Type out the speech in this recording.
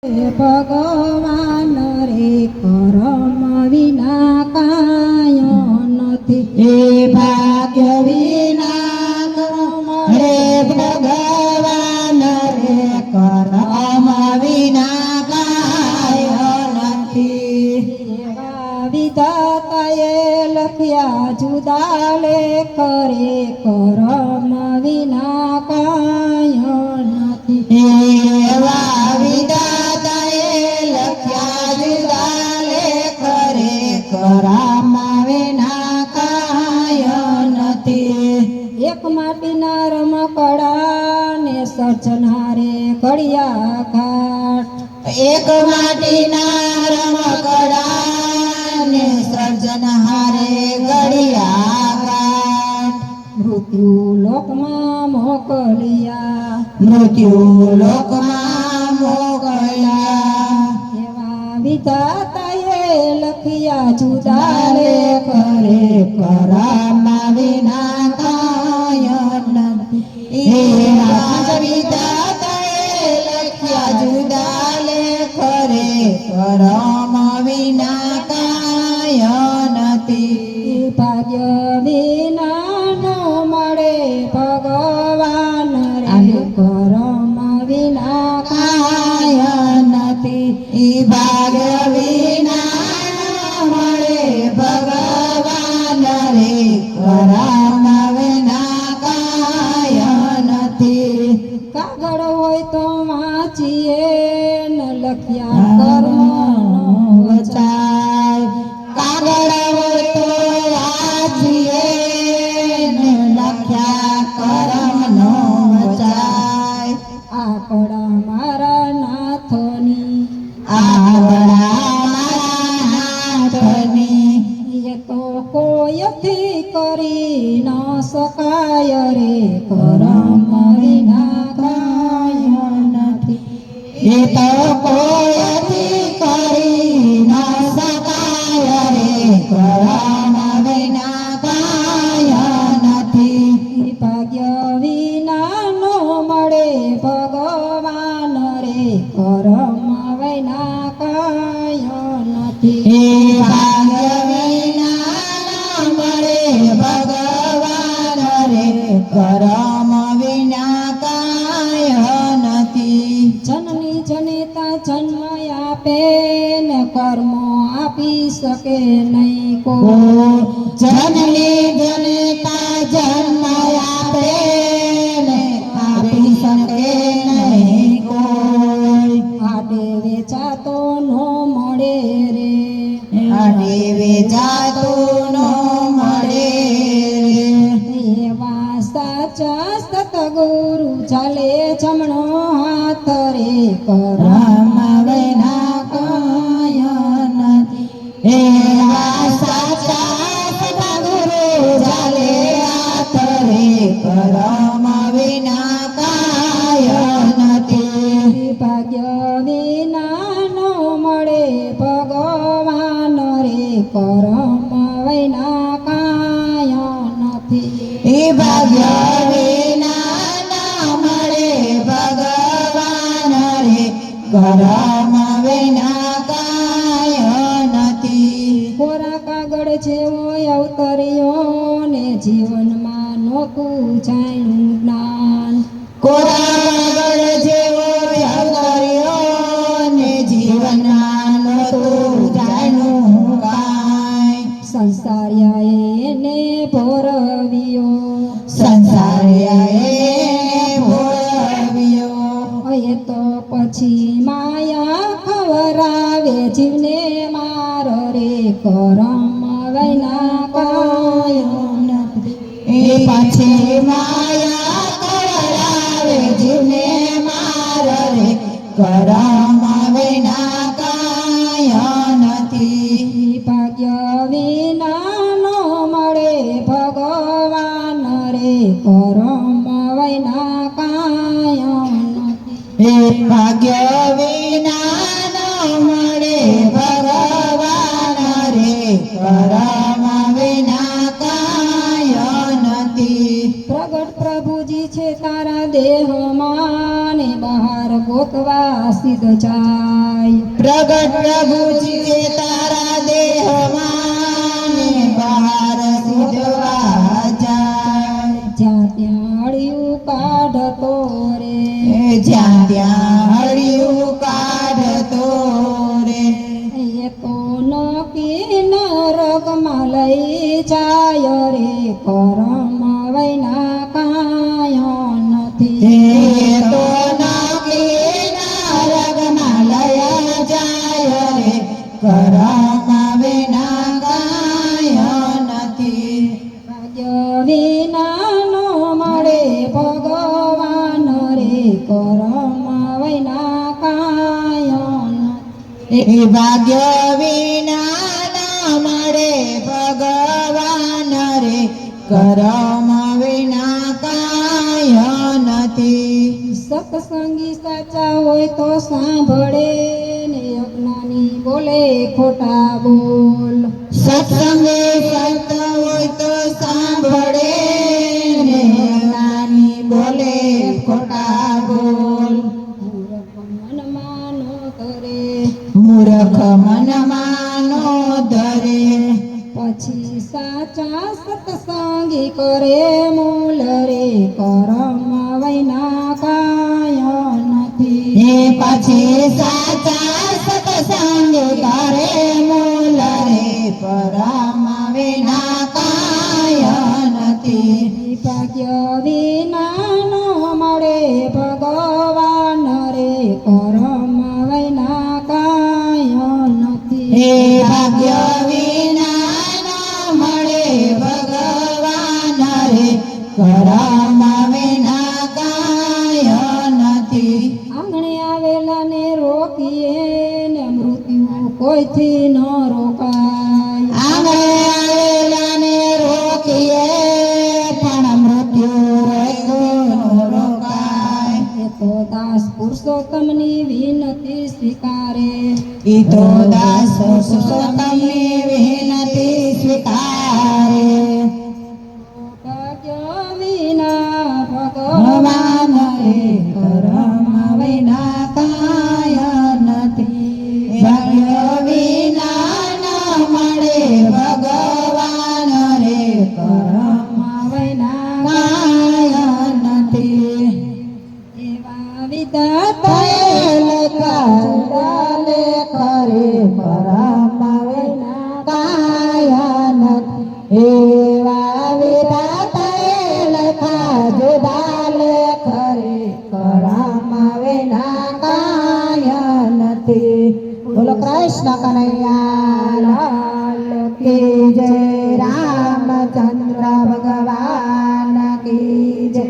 ભગવાન રે કરમ વિના કાય નથી, એ ભાગ્ય વિના કરમ રે ભગવાન રે કરમ વિના કાય નથી. એવા વિધાતાએ લખ્યા જુદા લેખ રે કરમ વિના કાય નથી. એવા વિધાતાએ લખ્યા જુદા લેખ રે કરમ વિના કાય નથી. એક માટીના રમકડા ને સર્જનારે ઘડિયા ઘાટ, એક માટીના રમકડા ને સર્જનહારે ઘડિયા ઘાટ, મૃત્યુ લોકમાં મોકલિયા, મૃત્યુ લોકમાં મોકલ્યા. એવા વિધાતાએ લખ્યા જુદા લેખ રે કરમ વિના કાય નથી. એવા વિધાતાએ લખ્યા જુદા લેખ રે કરમ વિના કાય નથી. ભાગ્ય વિના ન મળે ભગવાન રે કરમ વિના કાય નથી. ઈ ભાગ્ય વિના મળે ભગવાન રે કરમ વિના કાય નથી. કાગળ હોય તો વાંચીએ ન લખ્યા કર્મ વચાય, કાગળ હોય તો વાંચીએ ને લખ્યા કરમ નો વચાય. આપણા મારા નાથની, આપણા મારા નાથની એ તો કોઈથી કરી ન શકાય રે કરમ વિના કાય નથી. એ તો કોઈથી કરી ન શકાય રે કરમ વિના કાય નથી. ભાગ્ય વિના નો મળે ભગવાન રે કરમ વિના કાય નથી. એ ભાગ્ય વિના ન મળે ભગવાન રે કરમ વિના કાય નથી. જનની જનિતા જન્મ આપે ને કર્મો આપી શકે નહીં કોઈ, જનની જનતા જન્મ આપે ને આપી શકે નહીં કોઈ. આડે વેચાતો નો મળે રે, આડે વેચાતું નો મળે રે. એવા સાચા સતગુરુ ચાલે જમણો હાથ રે કરમ કરમ વિના કાય નથી. એવા સાચા સદગુરુ ચાલે હાથ રે કરમ વિના કાય નથી. ભાગ્ય વિના નો મળે ભગવાન રે કરમ વિના કાય નથી. એ ભાગ્ય વિના ના મળે ભગવાન રે કરમ વિના કાય નથી. કોરા કાગળ જેવો અવતર્યો ને જીવનમાં નોતું જાણ્યું જ્ઞાન, કોરા કાગળ જેવો અવતર્યો ને જીવનમાં નહોતું જાણ્યું કાંઈ. સંસારિયાએ એને ભોરવ્યો, સંસારિયાએ ભોળવ્યો. એ તો પછી માયા ખવરાવે જીવને માર રે કરમ વિના કાય નથી. એ પાછી માયા કરાવે જીવને માર રે કરમ વિના કાય નથી. ભાગ્ય વિના નો મળે ભગવાન રે કરમ વિના કાય નથી. એ ભાગ્ય વિના ન મળે ભગવાન રે કરમ વિના કાય નથી. પ્રગટ પ્રભુજી છે તારા દેહમાં ને બહાર ગોતવા સિદ્ધ જાય. પ્રગટ પ્રભુજી છે તારા દેહમાં ને બહાર સિદ્ધવા જાય. જ્યાં ત્યાં અળિયું કાઢતો રે, જ્યાં ત્યાં હળિયું કાઢતો રે. એ તો નકી નરકમાં લઈ જાય રે, કરમ વૈના કાંઈ નથી. એ તો નાકી નરકમાં લઈ જાય રે, કરમ વિના કાંઈ નથી. ભાગ્ય વિના નો મળે ભગવાન રે, કરમ વૈના કાંઈ નથી. એ ભાગ્ય વિના ના મળે ભગવાન રે, કરમ વિના કાંઈ નથી. સત્સંગી સાચા હોય તો સાંભળે ને અજ્ઞાની બોલે ખોટા બોલ. સત્સંગે સત હોય તો સાંભળે ને જ્ઞાની બોલે ખોટા બોલ. મૂર્ખ મનમાં નો ધરે, મૂર્ખ મનમાં નો ધરે. પછી સાચા સત્સંગી કરે મૂલ રે, કરમ વૈના કાંઈ નથી. એ પછી સાચા સત્સંગ કરે મૂલ રે, પરમ વિના કાંઈ નથી. ભાગ્ય વિના નો મળે ભગવાન રે, કરમ વૈના કાંઈ નથી. એ ભાગ્ય વિના ન મળે ભગવાન રે, કરમ વિના કાંઈ નથી. આંગણે આવેલા ને રોકીએ ને મૃત્યુ કોઈથી ન રોકાય. આંગણે આવેલાને રોકીએ પણ મૃત્યુ રોક્યો રોકાય. એ તો દાસ પુરુષોત્તમની વિનતી સ્વીકારે, ઈ તો દાસ પુરુષોત્તમની વિનતી સ્વીકારે. ભાગ્ય વિના ભગવાન ભગવાન રે, કરમ વિના કાંઈ નથી. ભાગ્ય વિના ન મળે ભગવાન રે, કરમ વિના કાંઈ નથી. એવા વિધાતા લખા ખરે, પરમ વિના કાંઈ નથી. એવા વિધાતા લખા જુદાલે ખરે, કરમ વિના કાંઈ નથી. બોલો કૃષ્ણ કનૈયા લાલ કી જય. રામચંદ્ર ભગવાન કી જય.